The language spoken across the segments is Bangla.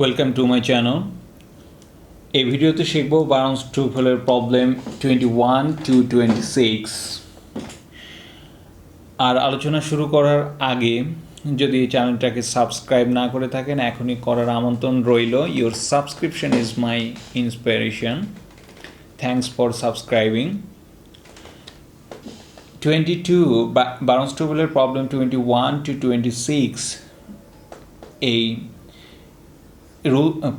Welcome to my channel. এই ভিডিওতে শিখব বার্নস ট্রুফলের প্রবলেম 21 to 26। আর আলোচনা শুরু করার আগে যদি চ্যানেলটাকে সাবস্ক্রাইব না করে থাকেন এখনই করার আমন্ত্রণ রইল। Your subscription is my inspiration. Thanks for subscribing. 22 বার্নস ট্রুফলের প্রবলেম 21 to 26 এই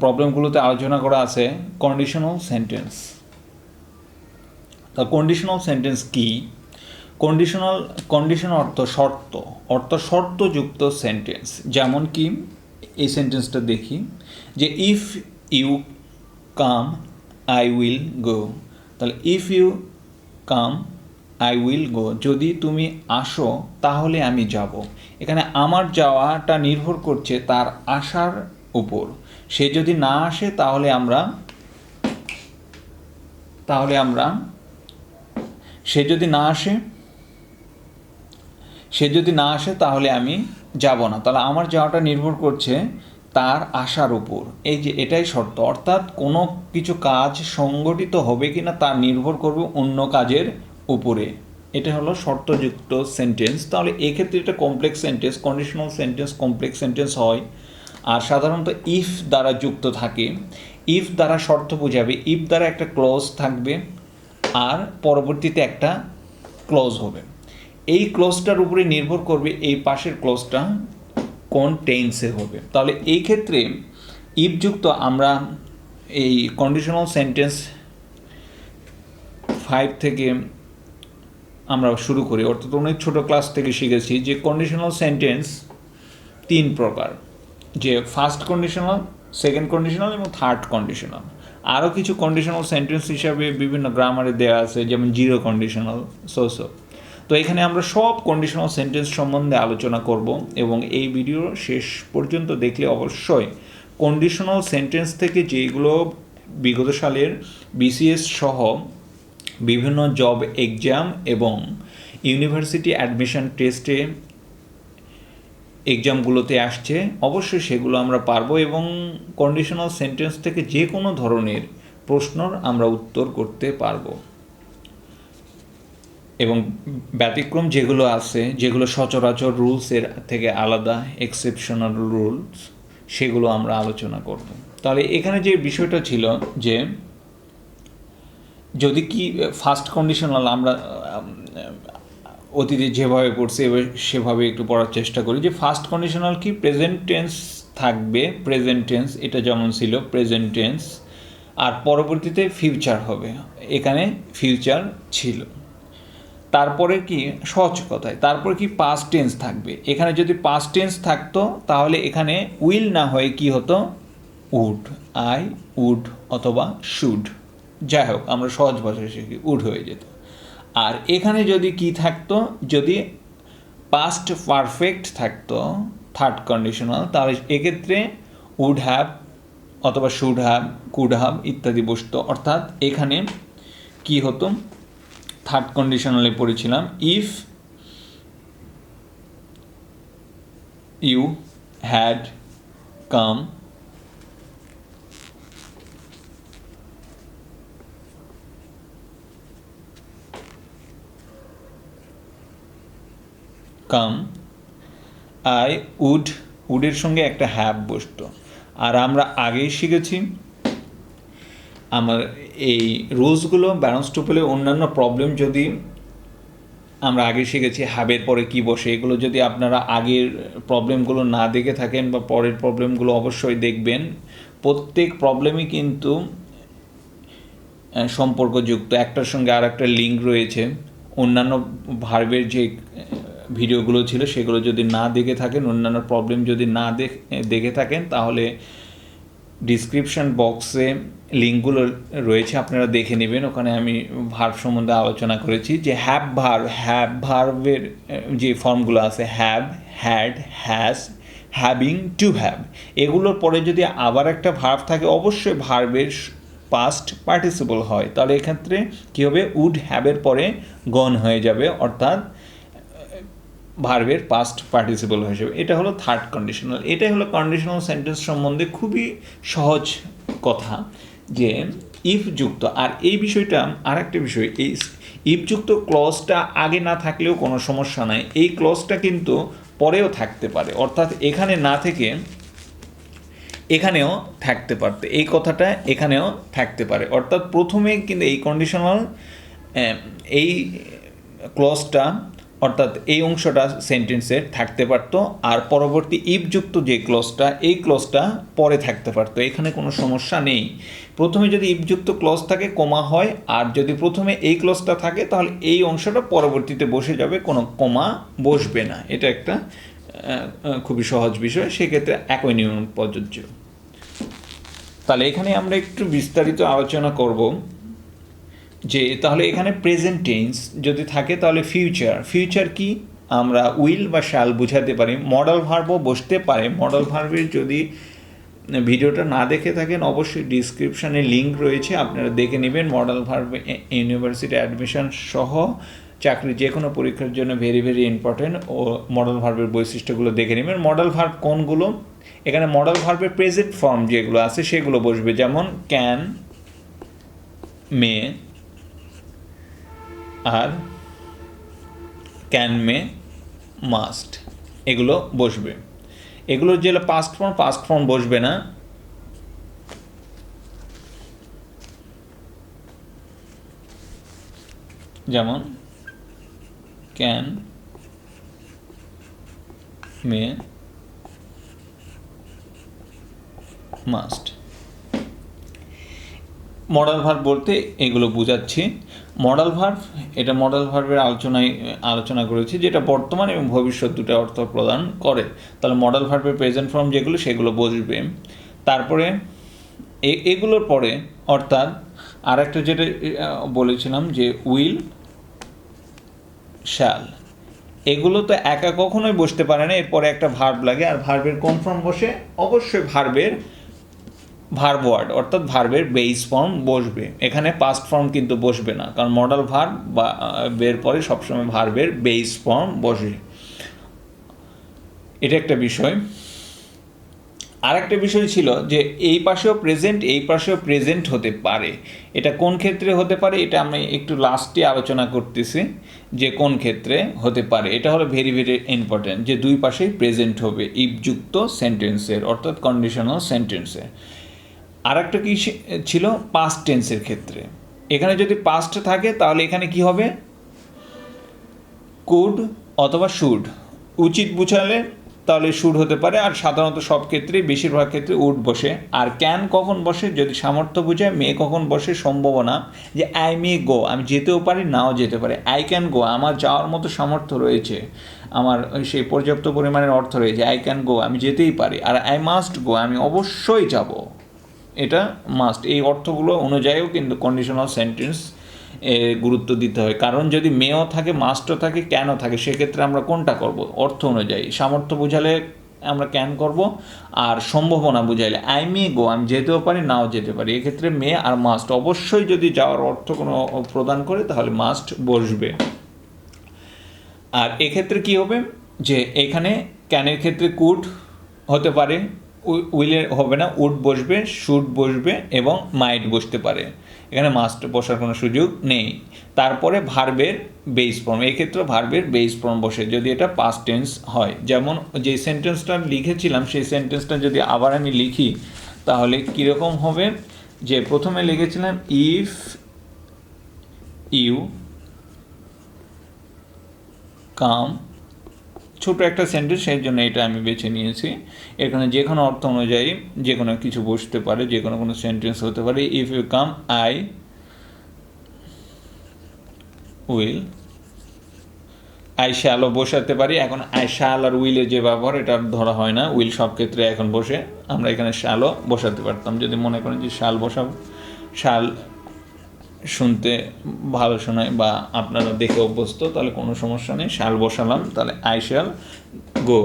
প্রবলেমগুলোতে আলোচনা করা আছে কন্ডিশনাল সেন্টেন্স। তা কন্ডিশনাল সেন্টেন্স কি? কন্ডিশন অর্থ শর্তযুক্ত সেন্টেন্স। যেমন কি এই সেন্টেন্সটা দেখি যে if you come I will go. তাহলে if you come I will go, যদি তুমি আসো তাহলে আমি যাব। এখানে আমার যাওয়াটা নির্ভর করছে তার আসার উপর। সে যদি না আসে তাহলে আমরা সে যদি না আসে তাহলে আমি যাব না। তাহলে আমার যাওয়াটা নির্ভর করছে তার আসার উপর। এই যে এটাই শর্ত, অর্থাৎ কোনো কিছু কাজ সংগঠিত হবে কিনা তা নির্ভর করবে অন্য কাজের উপরে। এটা হলো শর্তযুক্ত সেন্টেন্স। তাহলে এক্ষেত্রে এটা complex sentence. Conditional sentence complex sentence হয় আর সাধারণত ইফ দ্বারা যুক্ত থাকে। ইফ দ্বারা শর্ত বোঝাবে, ইফ দ্বারা একটা ক্লজ থাকবে আর পরবর্তীতে একটা ক্লজ হবে। এই ক্লজটার উপরে নির্ভর করবে এই পাশের ক্লজটা কোন টেন্সে হবে। তাহলে এই ক্ষেত্রে ইফ যুক্ত আমরা এই কন্ডিশনাল সেন্টেন্স 5 থেকে আমরা শুরু করি, অর্থাৎ অনেক ছোটো ক্লাস থেকে শিখেছি যে কন্ডিশনাল সেন্টেন্স 3 প্রকার, যে ফার্স্ট কন্ডিশনাল, সেকেন্ড কন্ডিশনাল এবং থার্ড কন্ডিশনাল। আরও কিছু কন্ডিশনাল সেন্টেন্স হিসাবে বিভিন্ন গ্রামারে দেওয়া আছে, যেমন জিরো কন্ডিশনাল, তো এখানে আমরা সব কন্ডিশনাল সেন্টেন্স সম্বন্ধে আলোচনা করব এবং এই ভিডিও শেষ পর্যন্ত দেখলে অবশ্যই কন্ডিশনাল সেন্টেন্স থেকে যেগুলো বিগত সালের বিসিএস সহ বিভিন্ন জব এক্সাম এবং ইউনিভার্সিটি অ্যাডমিশন টেস্টে এক্সামগুলোতে আসছে, অবশ্যই সেগুলো আমরা পারবো এবং কন্ডিশনাল সেন্টেন্স থেকে যে কোনো ধরনের প্রশ্নর আমরা উত্তর করতে পারবো। এবং ব্যতিক্রম যেগুলো আছে, যেগুলো সচরাচর রুলসের থেকে আলাদা, এক্সেপশনাল রুলস, সেগুলো আমরা আলোচনা করব। তাহলে এখানে যে বিষয়টা ছিল যে যদি কি ফার্স্ট কন্ডিশনাল আমরা অতীতে যেভাবে পড়ছি সেভাবে একটু পড়ার চেষ্টা করি। যে ফার্স্ট কন্ডিশনাল কি, প্রেজেন্ট টেন্স থাকবে, প্রেজেন্ট টেন্স এটা যেমন ছিল প্রেজেন্ট টেন্স, আর পরবর্তীতে ফিউচার হবে, এখানে ফিউচার ছিল। তারপরে কি সহজ কথায় তারপরে কি পাস্ট টেন্স থাকবে। এখানে যদি পাস্ট টেন্স থাকতো তাহলে এখানে উইল না হয়ে কি হতো, উড, আই উড অথবা শুড, যাই হোক আমরা সহজ ভাষায় শিখি, উড হয়ে যেত। আর এখানে যদি কি থাকতো, যদি পাস্ট পারফেক্ট থাকতো থার্ড কন্ডিশনাল, তাহলে এক্ষেত্রে উড হ্যাভ অথবা শুড হ্যাভ, কুড হ্যাভ ইত্যাদি বসতো। অর্থাৎ এখানে কি হতো, থার্ড কন্ডিশনালে পড়েছিলাম if you had come I উডের সঙ্গে একটা হ্যাভ বসতো। আর আমরা আগেই শিখেছি আমার এই রুলসগুলো ব্যালেন্স টুপলে অন্যান্য প্রবলেম যদি আমরা আগে শিখেছি হ্যাবের পরে কি বসে, এগুলো যদি আপনারা আগের প্রবলেমগুলো না দেখে থাকেন বা পরের প্রবলেমগুলো অবশ্যই দেখবেন। প্রত্যেক প্রবলেমই কিন্তু সম্পর্কযুক্ত, একটার সঙ্গে আর একটা লিঙ্ক রয়েছে। অন্যান্য ভার্বের যে ভিডিওগুলো ছিল সেগুলো যদি না দেখে থাকেন, অন্যান্য প্রবলেম যদি না দেখে থাকেন, তাহলে ডিসক্রিপশন বক্সে লিঙ্কগুলো রয়েছে, আপনারা দেখে নেবেন। ওখানে আমি ভার্ব সম্বন্ধে আলোচনা করেছি যে হ্যাভ ভার্বের যে ফর্মগুলো আছে, have, had, has, having, to have, এগুলোর পরে যদি আবার একটা ভার্ব থাকে অবশ্যই ভার্বের পাস্ট পার্টিসিপল হয়। তাহলে এক্ষেত্রে কী হবে, উড হ্যাভের পরে গন হয়ে যাবে, অর্থাৎ ভার্বের পাস্ট পার্টিসিপল হিসেবে। এটা হলো থার্ড কন্ডিশনাল। এটাই হলো কন্ডিশনাল সেন্টেন্স সম্বন্ধে খুবই সহজ কথা, যে ইফ যুক্ত। আর এই বিষয়টা আর একটা বিষয়, এই ইফ যুক্ত ক্লজটা আগে না থাকলেও কোনো সমস্যা নাই, এই ক্লজটা কিন্তু পরেও থাকতে পারে, অর্থাৎ এখানে না থেকে এখানেও থাকতে পারতে, এই কথাটা এখানেও থাকতে পারে। অর্থাৎ প্রথমে কিন্তু এই কন্ডিশনাল এই ক্লজটা অর্থাৎ এই অংশটা সেন্টেন্সের থাকতে পারতো, আর পরবর্তী ইফযুক্ত যে ক্লজটা এই ক্লজটা পরে থাকতে পারতো, এখানে কোনো সমস্যা নেই। প্রথমে যদি ইফযুক্ত ক্লজ থাকে কমা হয়, আর যদি প্রথমে এই ক্লজটা থাকে তাহলে এই অংশটা পরবর্তীতে বসে যাবে, কোনো কমা বসবে না। এটা একটা খুবই সহজ বিষয়, সেক্ষেত্রে একই নিয়ম প্রযোজ্য। তাহলে এখানে আমরা একটু বিস্তারিত আলোচনা করব যে তাহলে এখানে প্রেজেন্ট টেন্স যদি থাকে তাহলে ফিউচার কি আমরা উইল বা শ্যাল বোঝাতে পারি। মডেল ভার্বও বসতে পারে। মডেল ভার্বের যদি ভিডিওটা না দেখে থাকেন অবশ্যই ডিসক্রিপশানে লিঙ্ক রয়েছে, আপনারা দেখে নেবেন। মডেল ভার্ব ইউনিভার্সিটি অ্যাডমিশন সহ চাকরি যে কোনো পরীক্ষার জন্য ভেরি ভেরি ইম্পর্টেন্ট, ও মডেল ভার্বের বৈশিষ্ট্যগুলো দেখে নেবেন। মডেল ভার্ব কোনগুলো? এখানে মডেল ভার্বের প্রেজেন্ট ফর্ম যেগুলো আছে সেগুলো বসবে, যেমন ক্যান, মে, আর ক্যান, মে, মাস্ট, এগুলো বসবে। এগুলোর যে পাস্ট ফর্ম বসবে না। যেমন can, may, must. Modal verb বলতে এগুলো বোঝাচ্ছি। মডেল ভার্ব, এটা মডেল ভার্বের আলোচনা করেছি, যেটা বর্তমান এবং ভবিষ্যৎ দুটো অর্থ প্রদান করে। তাহলে মডেল ভার্বের প্রেজেন্ট ফর্ম যেগুলো সেগুলো বসবে। তারপরে এগুলোর পরে অর্থাৎ আর একটা যেটা বলেছিলাম যে উইল, শ্যাল, এগুলো তো একা কখনোই বসতে পারে না, এরপরে একটা ভার্ব লাগে। আর ভার্বের কোন ফর্ম বসে? অবশ্যই ভার্ব ওয়ার্ড অর্থাৎ ভার্বের বেস ফর্ম বসবে। এখানে পাস্ট ফর্ম কিন্তু বসবে না, কারণ মডেল ভার্ব বা বের পরে সবসময় ভার্বের বেস ফর্ম বসে। এটা একটা বিষয়। আর একটা বিষয় ছিল যে এই পাশেও প্রেজেন্ট হতে পারে। এটা কোন ক্ষেত্রে হতে পারে এটা আমি একটু লাস্টে আলোচনা করতেছি, যে কোন ক্ষেত্রে হতে পারে। এটা হলো ভেরি ভেরি ইম্পর্টেন্ট, যে দুই পাশেই প্রেজেন্ট হবে ইফযুক্ত সেন্টেন্সের অর্থাৎ কন্ডিশনাল সেন্টেন্সের। আর একটা কি ছিল? পাস্ট টেন্সের ক্ষেত্রে। এখানে যদি পাস্ট থাকে তাহলে এখানে কি হবে? কুড অথবা শুড। উচিত বুঝালে তাহলে শুড হতে পারে, আর সাধারণত সব ক্ষেত্রেই বেশিরভাগ ক্ষেত্রে উড বসে। আর ক্যান কখন বসে? যদি সামর্থ্য বোঝায়। মে কখন বসে? সম্ভাবনা, যে আই মে গো, আমি যেতেও পারি নাও যেতে পারি। আই ক্যান গো, আমার যাওয়ার মতো সামর্থ্য রয়েছে, আমার সেই পর্যাপ্ত পরিমাণের অর্থ রয়েছে, আই ক্যান গো, আমি যেতেই পারি। আর আই মাস্ট গো, আমি অবশ্যই যাব, এটা মাস্ট। এই অর্থগুলো অনুযায়ীও কিন্তু কন্ডিশনাল সেন্টেন্স গুরুত্ব দিতে হয়। কারণ যদি মেও থাকে, মাস্টও থাকে, ক্যানও থাকে, সেক্ষেত্রে আমরা কোনটা করব? অর্থ অনুযায়ী। সামর্থ্য বোঝালে আমরা ক্যান করব, আর সম্ভাবনা বুঝাইলে আই মে গো, আমি যেতেও পারি নাও যেতে পারি। এক্ষেত্রে মে আর মাস্ট। অবশ্যই যদি যাওয়ার অর্থ কোনো প্রদান করে তাহলে মাস্ট বসবে। আর এক্ষেত্রে কি হবে? যে এখানে ক্যানের ক্ষেত্রে কুড হতে পারে, উইলের হবে না, উড বসবে, শুড বসবে এবং মাইট বসতে পারে। এখানে মাস্ট বসার কোনো সুযোগ নেই। তারপরে ভার্বের বেস ফর্ম, এই ক্ষেত্রে ভার্বের বেস ফর্ম বসে যদি এটা পাস্ট টেন্স হয়। যেমন যে সেন্টেন্সটা লিখেছিলাম সেই সেন্টেন্সটা যদি আবার আমি লিখি তাহলে কীরকম হবে? যে প্রথমে লিখেছিলাম ইফ ইউ কাম, ছোট একটা সেন্টেন্স, সেই জন্য এটা আমি বেছে নিয়েছি। এখানে যে কোনো অর্থ অনুযায়ী যে কোনো কিছু বসতে পারে, যে কোনো সেন্টেন্স হতে পারে। If you come, I will, I শ্যালও বসাতে পারি। এখন আই শ্যাল আর উইলে যে ব্যবহার এটা ধরা হয় না, উইল সব ক্ষেত্রে এখন বসে। আমরা এখানে শ্যালও বসাতে পারতাম যদি মনে করেন যে শ্যাল বসাবো, শ্যাল শুনতে ভালো শোনায় বা আপনারা দেখে অভ্যস্ত, তাহলে কোনো সমস্যা নেই, শ্যাল বসালাম। তাহলে আই শ্যাল গো।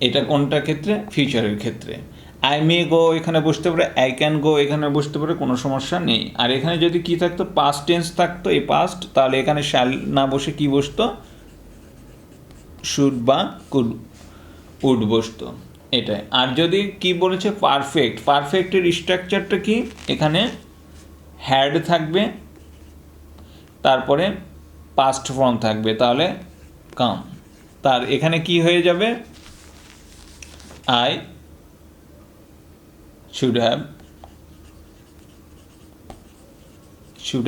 এটা কোনটার ক্ষেত্রে? ফিউচারের ক্ষেত্রে। আই মে গো এখানে বসতে পারে, আই ক্যান গো এখানে বসতে পারে, কোনো সমস্যা নেই। আর এখানে যদি কি থাকতো, পাস্ট টেন্স থাকতো, এই পাস্ট, তাহলে এখানে শ্যাল না বসে কি বসতো, শুড বা কুড, উড বসতো, এটাই। আর যদি কি বলেছে পারফেক্ট, পারফেক্টের স্ট্রাকচারটা কি, এখানে হ্যাড থাকবে, তারপরে পাস্ট ফর্ম থাকবে, তাহলে কাম। তার এখানে কি হয়ে যাবে, আই should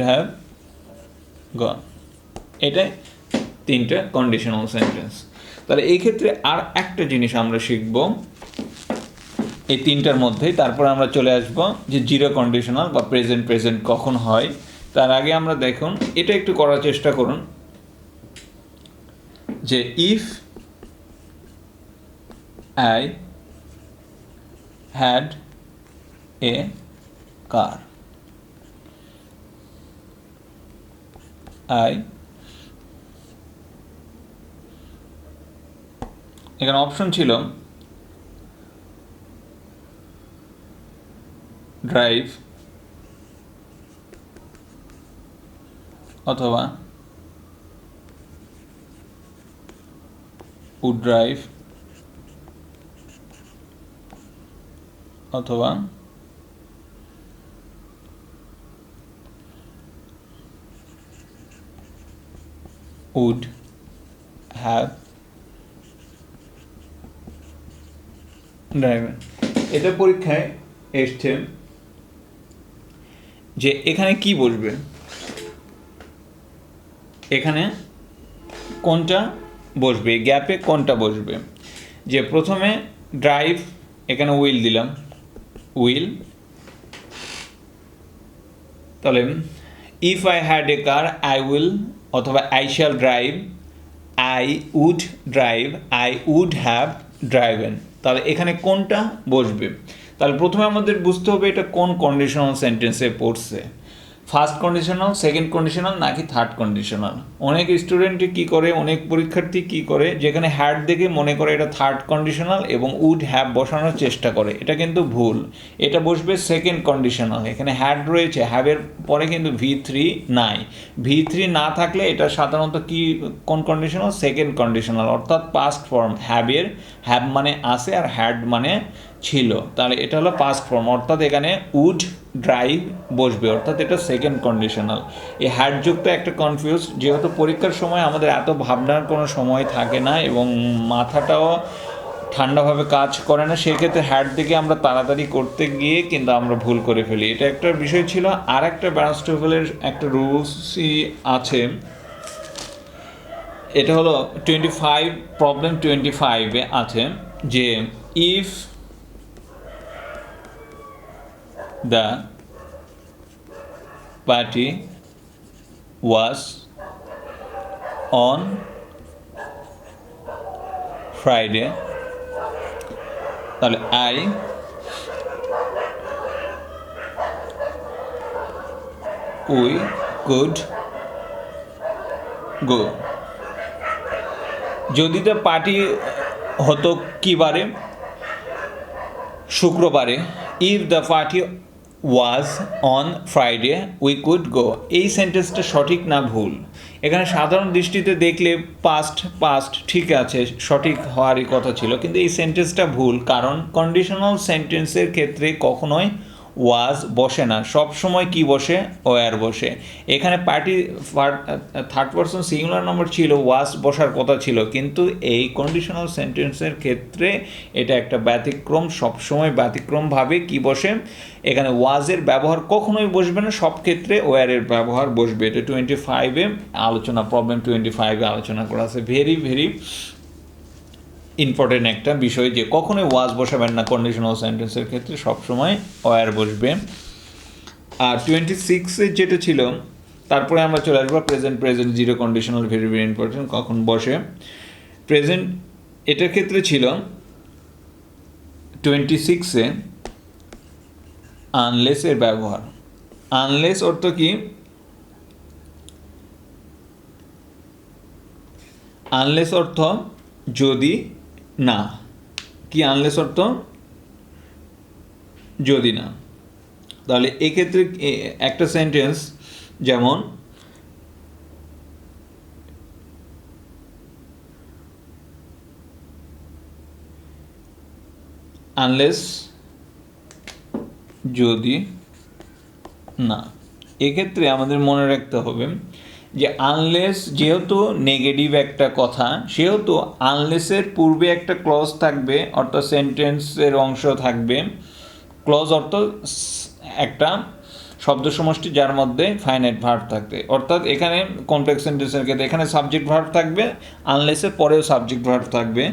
have gone, এটাই তিনটা কন্ডিশনাল সেন্টেন্স। তাহলে এই ক্ষেত্রে আর একটা জিনিস আমরা শিখব এই তিনটার মধ্যেই, তারপর আমরা চলে আসব যে জিরো কন্ডিশনাল বা প্রেজেন্ট কখন হয়। তার আগে আমরা দেখুন এটা একটু করার চেষ্টা করুন, যে ইফ আই হ্যাড এ কার, এখানে অপশন ছিল ড্রাইভ অথবা উড ড্রাইভ অথবা would have driven। এটা পরীক্ষায় এসছে যে এখানে কি বসবে, এখানে কোনটা বসবে, গ্যাপে কোনটা বসবে। যে প্রথমে ড্রাইভ, এখানে উইল দিলাম, উইল, তাহলে if I had a car I will অথবা I shall drive, I would drive, I would have driven. তাহলে এখানে কোনটা বসবে, তাহলে প্রথমে আমাদের বুঝতে হবে এটা কোন কন্ডিশনাল সেন্টেন্সে পড়ছে, ফার্স্ট কন্ডিশনাল, সেকেন্ড কন্ডিশনাল নাকি থার্ড কন্ডিশনাল। অনেক স্টুডেন্টে কি করে, অনেক পরীক্ষার্থী কি করে, যেখানে হ্যাড দেখে মনে করে এটা থার্ড কন্ডিশনাল এবং উড হ্যাভ বসানোর চেষ্টা করে, এটা কিন্তু ভুল। এটা বসবে সেকেন্ড কন্ডিশনাল, এখানে হ্যাড রয়েছে, হ্যাভের পরে কিন্তু V3 নাই, V3 না থাকলে এটা সাধারণত কি, কোন কন্ডিশনাল, সেকেন্ড কন্ডিশনাল, অর্থাৎ পাস্ট ফর্ম। হ্যাভের হ্যাভ মানে আছে আর হ্যাড মানে ছিল, তাহলে এটা হলো পাস্ট ফর্ম, অর্থাৎ এখানে উড ড্রাইভ বসবে, অর্থাৎ এটা সেকেন্ড কন্ডিশনাল। এই হ্যাডযুক্ত একটা কনফিউজ, যেহেতু পরীক্ষার সময় আমাদের এত ভাবনার কোনো সময় থাকে না এবং মাথাটাও ঠান্ডাভাবে কাজ করে না, সেক্ষেত্রে হ্যাড থেকে আমরা তাড়াতাড়ি করতে গিয়ে কিন্তু আমরা ভুল করে ফেলি, এটা একটা বিষয় ছিল। আর একটা ব্যারস্টোফেলের একটা রুলসই আছে, এটা হলো 25, প্রবলেম 25-এ আছে যে if the party was on Friday, তাহলে I we could go। যদি তো পার্টি হতো কি বারে, শুক্রবারে, if the party was on Friday we could go, এই সেন্টেন্সটা সঠিক না ভুল। এখানে সাধারণ দৃষ্টিতে দেখলে পাস্ট ঠিক আছে, সঠিক হওয়ারই কথা ছিল, কিন্তু এই সেন্টেন্সটা ভুল, কারণ কন্ডিশনাল সেন্টেন্সের ক্ষেত্রে কখনোই ওয়াজ বসে না, সব সময় কি বসে, ওয়ার বসে। এখানে পার্টি থার্ড পারসন সিঙ্গুলার নম্বর ছিল, ওয়াজ বসার কথা ছিল, কিন্তু এই কন্ডিশনাল সেন্টেন্সের ক্ষেত্রে এটা একটা ব্যতিক্রম, সবসময় ব্যতিক্রমভাবে কি বসে, এখানে ওয়াজের ব্যবহার কখনোই বসবে না, সব ক্ষেত্রে ওয়ারের ব্যবহার বসবে। এটা 25-এ আলোচনা, প্রবলেম 25-এ আলোচনা করা আছে। ভেরি ভেরি ইম্পর্টেন্ট একটা বিষয়, যে কখনোই ওয়াজ বসাবেন না কন্ডিশনাল সেন্টেন্সের ক্ষেত্রে, সবসময় ওয়ার বসবে। আর 26-এ যেটা ছিল, তারপরে আমরা চলে আসবো present zero conditional, very very important, কখন বসে। প্রেজেন্ট এটার ক্ষেত্রে ছিল 26-এ আনলেসের ব্যবহার। আনলেস অর্থ কি, আনলেস অর্থ যদি না, কি আনলেস অর্থ যদি না। তাহলে এক্ষেত্রে একটা সেন্টেন্স যেমন আনলেস, যদি না, এক্ষেত্রে আমাদের মনে রাখতে হবে যে আনলেস যেহেতু নেগেটিভ একটা কথা, সেহেতু আনলেসের পূর্বে একটা ক্লজ থাকবে, অর্থাৎ সেন্টেন্সের অংশ থাকবে। ক্লজ অর্থ একটা শব্দ সমষ্টি যার মধ্যে ফাইনাইট ভার্ব থাকবে, অর্থাৎ এখানে কমপ্লেক্স সেন্টেন্সের ক্ষেত্রে এখানে সাবজেক্ট ভার্ব থাকবে, আনলেসের পরেও সাবজেক্ট ভার্ব থাকবে।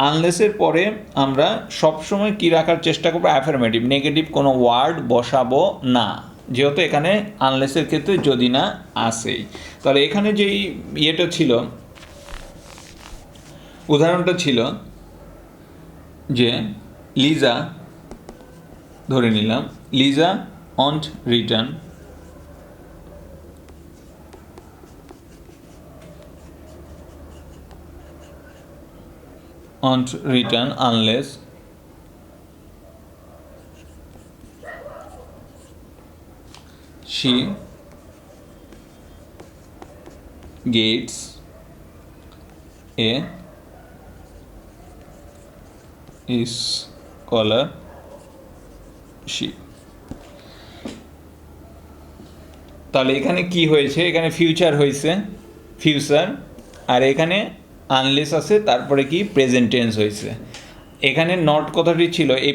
আনলেসের পরে আমরা সবসময় কী রাখার চেষ্টা করবো, অ্যাফার্মেটিভ, নেগেটিভ কোনো ওয়ার্ড বসাবো না, যেহেতু এখানে আনলেসের ক্ষেত্রে যদি না আসেই। তাহলে এখানে যেই ইয়েটা ছিল, উদাহরণটা ছিল যে লিজা, ধরে নিলাম Liza won't return, won't return unless she gets a scholarship। তাহলে এখানে কি হয়েছে, এখানে ফিউচার হয়েছে, ফিউচার, আর এখানে আনলেস আছে, তারপরে কি প্রেজেন্ট টেন্স হয়েছে। এখানে নট কথাটি ছিল, এই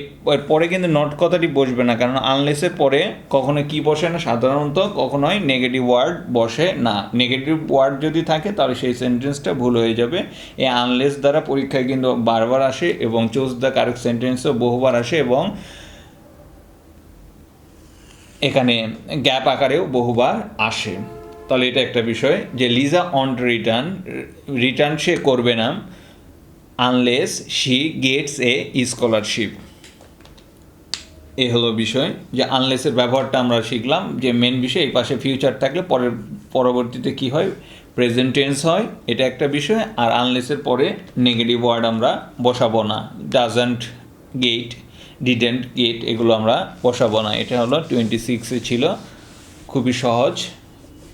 পরে কিন্তু নট কথাটি বসবে না, কারণ আনলেসের পরে কখনো কি বসে না, সাধারণত কখনোই নেগেটিভ ওয়ার্ড বসে না। নেগেটিভ ওয়ার্ড যদি থাকে তাহলে সেই সেন্টেন্সটা ভুল হয়ে যাবে। এই আনলেস দ্বারা পরীক্ষায় কিন্তু বারবার আসে, এবং চুজ দ্য কারেক্ট সেন্টেন্সও বহুবার আসে, এবং এখানে গ্যাপ আকারেও বহুবার আসে। তাহলে এটা একটা বিষয় যে লিজা অন্ট রিটার্ন, রিটার্ন সে করবে না unless she gets a scholarship. এ হলো বিষয় যে আনলেসের ব্যবহারটা আমরা শিখলাম, যে মেন বিষয় এই পাশে ফিউচার থাকলে পরবর্তীতে কি হয়, প্রেজেন্ট টেন্স হয়, এটা একটা বিষয়। আর আনলেসের পরে নেগেটিভ ওয়ার্ড আমরা বসাবো না, ডাজন্ট গেট, ডিডেন্ট গেট, এগুলো আমরা বসাবো না। এটা হলো 26-এ ছিল, খুবই সহজ,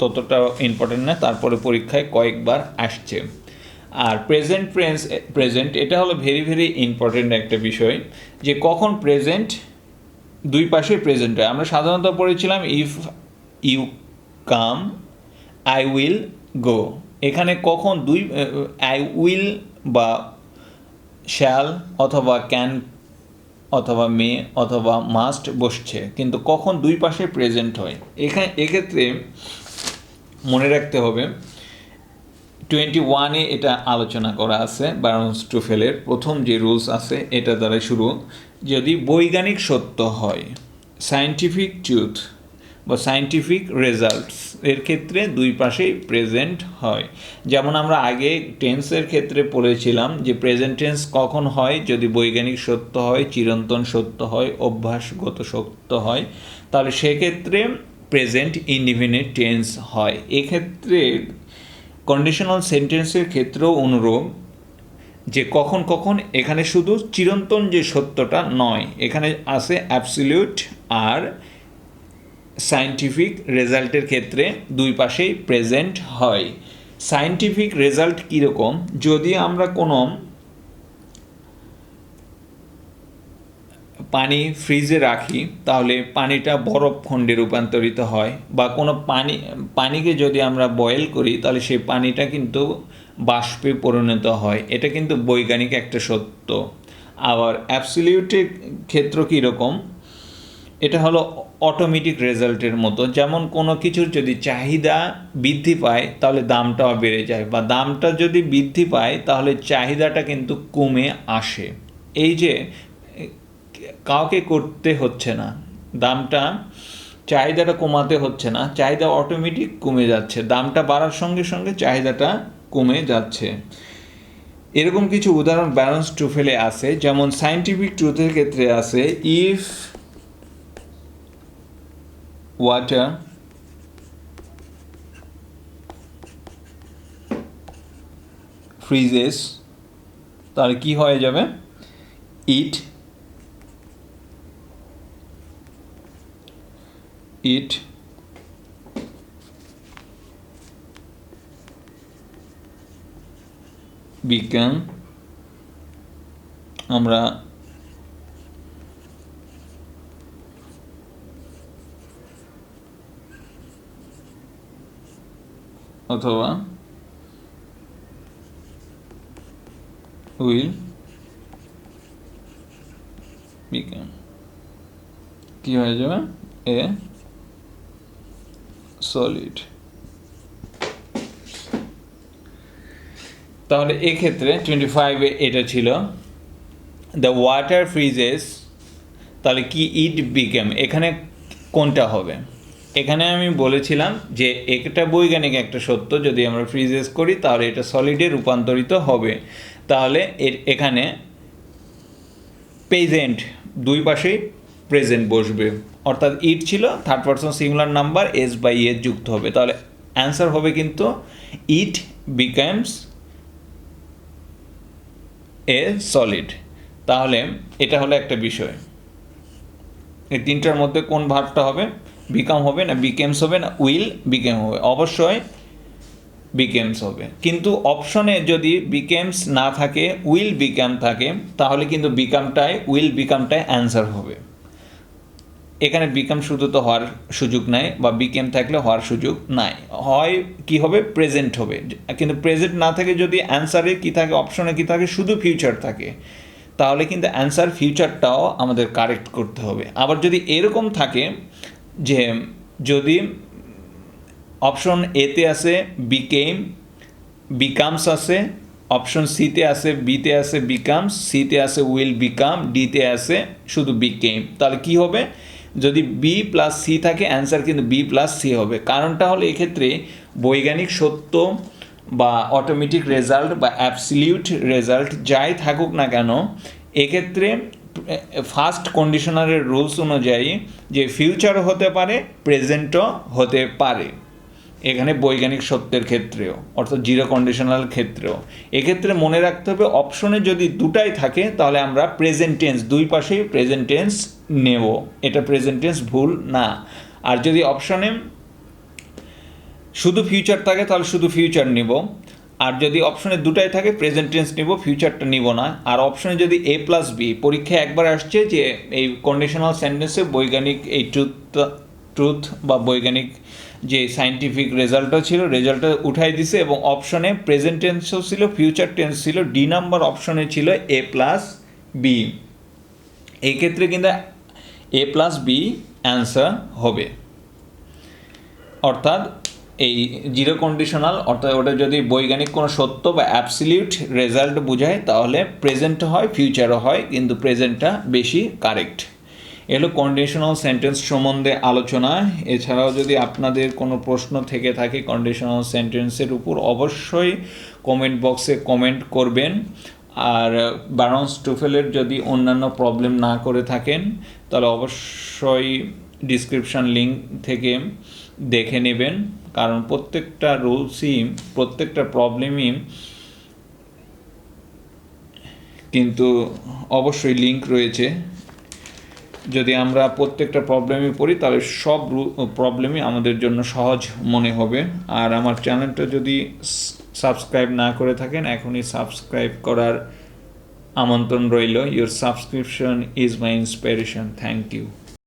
ততটা ইম্পর্টেন্ট না, তারপরে পরীক্ষায় কয়েকবার আসছে। আর প্রেজেন্ট প্রেজেন্ট এটা হলো ভেরি ভেরি ইম্পর্টেন্ট একটা বিষয়, যে কখন প্রেজেন্ট দুই পাশে প্রেজেন্ট হয়। আমরা সাধারণত পড়েছিলাম if you come I will go, এখানে কখন আই উইল বা শ্যাল অথবা ক্যান অথবা মে অথবা মাস্ট বসছে, কিন্তু কখন দুই পাশে প্রেজেন্ট হয়। এক্ষেত্রে মনে রাখতে হবে 21-এ এটা আলোচনা করা আছে, বার্নস্টুফেলের প্রথম যে রুলস আছে এটা দ্বারা শুরু। যদি বৈজ্ঞানিক সত্য হয়, সায়েন্টিফিক ট্রুথ বা সায়েন্টিফিক রেজাল্টস এর ক্ষেত্রে দুই পাশেই প্রেজেন্ট হয়। যেমন আমরা আগে টেন্সের ক্ষেত্রে পড়েছিলাম যে প্রেজেন্ট টেন্স কখন হয়, যদি বৈজ্ঞানিক সত্য হয়, চিরন্তন সত্য হয়, অভ্যাসগত সত্য হয়, তাহলে সেক্ষেত্রে প্রেজেন্ট ইনডিফিনিট টেন্স হয়। এক্ষেত্রে কন্ডিশনাল সেন্টেন্সের ক্ষেত্রেও অনুরূপ, যে কখন কখন এখানে শুধু চিরন্তন যে সত্যটা নয়, এখানে আছে অ্যাবসলিউট আর সায়েন্টিফিক রেজাল্টের ক্ষেত্রে দুই পাশেই প্রেজেন্ট হয়। সায়েন্টিফিক রেজাল্ট কীরকম, যদি আমরা কোনো পানি ফ্রিজে রাখি তাহলে পানিটা বরফ খণ্ডে রূপান্তরিত হয়, বা কোনো পানিকে যদি আমরা বয়েল করি তাহলে সেই পানিটা কিন্তু বাষ্পে পরিণত হয়। এটা কিন্তু বৈজ্ঞানিক একটা সত্য। আবার অ্যাবসলিউটের ক্ষেত্র কীরকম, এটা হলো অটোমেটিক রেজাল্টের মতো, যেমন কোনো কিছুর যদি চাহিদা বৃদ্ধি পায় তাহলে দামটাও বেড়ে যায়, বা দামটা যদি বৃদ্ধি পায় তাহলে চাহিদাটা কিন্তু কমে আসে। এই যে কাউকে করতে হচ্ছে না, দামটা চাহিদাটা কমাতে হচ্ছে না, চাহিদা অটোমেটিক কমে যাচ্ছে, দামটা বাড়ার সঙ্গে সঙ্গে চাহিদাটা কমে যাচ্ছে। এরকম কিছু উদাহরণ বার্নস্টুফেলে আছে, যেমন সায়েন্টিফিক ট্রুথের ক্ষেত্রে আছে ইফ ওয়াটার ফ্রিজেস, তাহলে কি হয়ে যাবে, ইট it become আমরা অথবা will become কি হয়ে যাবে a solid। তাহলে এক্ষেত্রে 25 এ এটা ছিল দ্য ওয়াটার ফ্রিজেস, তাহলে কি ইট বিকেম, এখানে কোনটা হবে? এখানে আমি বলেছিলাম যে একটা বৈজ্ঞানিক একটা সত্য যদি আমরা ফ্রিজেস করি তাহলে এটা সলিডে রূপান্তরিত হবে। তাহলে এখানে প্রেজেন্ট, দুই পাশেই প্রেজেন্ট বসবে, অর্থাৎ ইট ছিল third person singular number s বাই এ যুক্ত হবে। তাহলে অ্যান্সার হবে কিন্তু ইট বিকামস এ সলিড। তাহলে এটা হলো একটা বিষয়, এই তিনটার মধ্যে কোন ভার্বটা হবে? বিকাম হবে না বিকেমস হবে না উইল বিকেম হবে? অবশ্যই বিকেমস হবে। কিন্তু অপশনে যদি বিকেমস না থাকে উইল বিকাম থাকে তাহলে কিন্তু বিকামটাই উইল বিকামটাই অ্যান্সার হবে। এখানে বিকাম শুধু তো হওয়ার সুযোগ নাই, বা বিকেম থাকলে হওয়ার সুযোগ নাই, হয় কি হবে প্রেজেন্ট হবে। কিন্তু প্রেজেন্ট না থাকে যদি অ্যান্সারে কি থাকে, অপশনে কি থাকে, শুধু ফিউচার থাকে, তাহলে কিন্তু অ্যান্সার ফিউচারটাও আমাদের কারেক্ট করতে হবে। আবার যদি এরকম থাকে যে যদি অপশন এতে আছে বিকেম, বিকামস আছে, অপশন সিতে আছে বিতে আছে বিকামস, সিতে আছে উইল বিকাম, ডিতে আছে শুধু বিকেম, তাহলে কি হবে? যদি বি প্লাস সি থাকে অ্যান্সার কিন্তু বি প্লাস সি হবে। কারণটা হলো এক্ষেত্রে বৈজ্ঞানিক সত্য বা অটোমেটিক রেজাল্ট বা অ্যাবসলিউট রেজাল্ট যাই থাকুক না কেন, এক্ষেত্রে ফার্স্ট কন্ডিশনারের রুলস অনুযায়ী যে ফিউচারও হতে পারে প্রেজেন্টও হতে পারে, এখানে বৈজ্ঞানিক সত্যের ক্ষেত্রেও অর্থাৎ জিরো কন্ডিশনাল ক্ষেত্রেও। এক্ষেত্রে মনে রাখতে হবে অপশনে যদি দুটাই থাকে তাহলে আমরা প্রেজেন্ট টেন্স, দুই পাশেই প্রেজেন্ট টেন্স নেব, এটা প্রেজেন্ট টেন্স ভুল না। আর যদি অপশনে শুধু ফিউচার থাকে তাহলে শুধু ফিউচার নেব, আর যদি অপশনে দুটাই থাকে প্রেজেন্ট টেন্স নেব, ফিউচারটা নিব না। আর অপশনে যদি এ প্লাস বি, পরীক্ষায় একবার আসছে যে এই কন্ডিশনাল সেন্টেন্সে বৈজ্ঞানিক এই ট্রুথ বা বৈজ্ঞানিক যে সায়েন্টিফিক রেজাল্টটা ছিল রেজাল্টটা উঠাই দিছে এবং অপশনে প্রেজেন্ট টেন্সও ছিল ফিউচার টেন্স ছিল, ডি নাম্বার অপশনে ছিল এ প্লাস বি। এই ক্ষেত্রে কিন্তু এ প্লাস বি অ্যান্সার হবে, অর্থাৎ এই জিরো কন্ডিশনাল, অর্থাৎ ওটা যদি বৈজ্ঞানিক কোনো সত্য বা অ্যাবসলিউট রেজাল্ট বোঝায় তাহলে প্রেজেন্ট হয় ফিউচারও হয়, কিন্তু প্রেজেন্টটা বেশি কারেক্ট। এগুলো কন্ডিশনাল সেন্টেন্স সম্বন্ধে আলোচনা। এছাড়াও যদি আপনাদের কোনো প্রশ্ন থেকে থাকে কন্ডিশনাল সেন্টেন্সের উপর অবশ্যই কমেন্ট বক্সে কমেন্ট করবেন। আর বারন্স টুফেলের যদি অন্যান্য প্রবলেম না করে থাকেন তাহলে অবশ্যই ডিসক্রিপশান লিঙ্ক থেকে দেখে নেবেন, কারণ প্রত্যেকটা রুলসই প্রত্যেকটা প্রবলেমই কিন্তু অবশ্যই লিঙ্ক রয়েছে। যদি আমরা প্রত্যেকটা প্রবলেমই পড়ি তাহলে সব প্রবলেমই আমাদের জন্য সহজ মনে হবে। আর আমার চ্যানেলটা যদি সাবস্ক্রাইব না করে থাকেন এখনই সাবস্ক্রাইব করার আমন্ত্রণ রইল। Your subscription is my inspiration. Thank you.